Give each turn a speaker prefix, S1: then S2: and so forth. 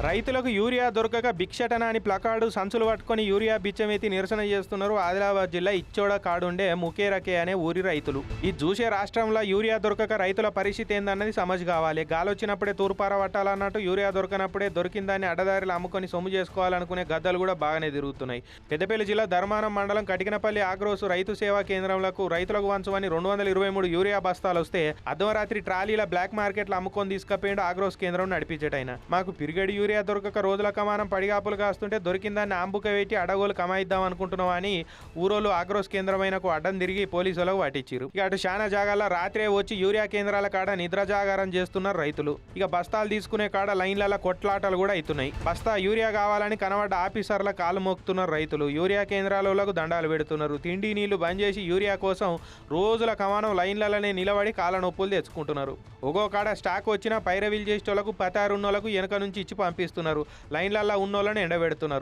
S1: రైతులకు యూరియా దొరకక భిక్షటన అని ప్లకార్డు సంచులు పట్టుకొని యూరియా బిచ్చమెత్తి నిరసన చేస్తున్నారు ఆదిలాబాద్ జిల్లా ఇచ్చోడ కాడుండే ముకేరకే అనే ఊరి రైతులు. ఈ చూసే రాష్ట్రంలో యూరియా దొరకక రైతుల పరిస్థితి ఏందన్నది సమజ్ కావాలి. గాలొచ్చినప్పుడే తూర్పార పట్టాలన్నట్టు యూరియా దొరకనప్పుడే దొరికిన దాన్ని అడ్డదారిలో అమ్ముకొని సొమ్ము చేసుకోవాలనుకునే గద్దలు కూడా బాగానే తిరుగుతున్నాయి. పెద్దపల్లి జిల్లా ధర్మానం మండలం కటికనపల్లి ఆగ్రోస్ రైతు సేవా కేంద్రంలకు రైతులకు వంచమని 223 యూరియా బస్తాలు వస్తే అర్ధరాత్రి ట్రాలీల బ్లాక్ మార్కెట్లో అమ్ముకొని తీసుకపోయిండు ఆగ్రోస్ కేంద్రం నడిపించటైన. మాకు పిరిగడి యూరియా దొరకక రోజుల కమానం పడిగాపులు కాస్తుంటే దొరికిందాన్ని ఆంబుక పెట్టి అడగోలు కమాయిద్దాం అనుకుంటున్నాం అని ఊరోళ్ళు ఆగ్రోస్ కేంద్రమైనకు అడ్డం తిరిగి పోలీసులకు పట్టించారు. ఇక అటు శానా జాగాల్లో రాత్రే వచ్చి యూరియా కేంద్రాల కాడ నిద్ర జాగారం చేస్తున్నారు రైతులు. ఇక బస్తాలు తీసుకునే కాడ లైన్లలో కొట్లాటలు కూడా అవుతున్నాయి. బస్తా యూరియా కావాలని కనబడ్డ ఆఫీసర్ల కాలు మోపుతున్నారు రైతులు. యూరియా కేంద్రాలకు దండాలు పెడుతున్నారు. తిండి నీళ్లు బంద్ చేసి యూరియా కోసం రోజుల కమానం లైన్లలోనే నిలబడి కాళ్ళ నొప్పులు తెచ్చుకుంటున్నారు. ఒక్కో కాడ స్టాక్ వచ్చినా పైరవీలు చేసేటోళ్లకు పతారున్నోళ్లకు వెనక నుంచి ఇచ్చి పంపిస్తున్నారు. లైన్లల్లో ఉన్నోళ్ళని ఎండబెడుతున్నారు.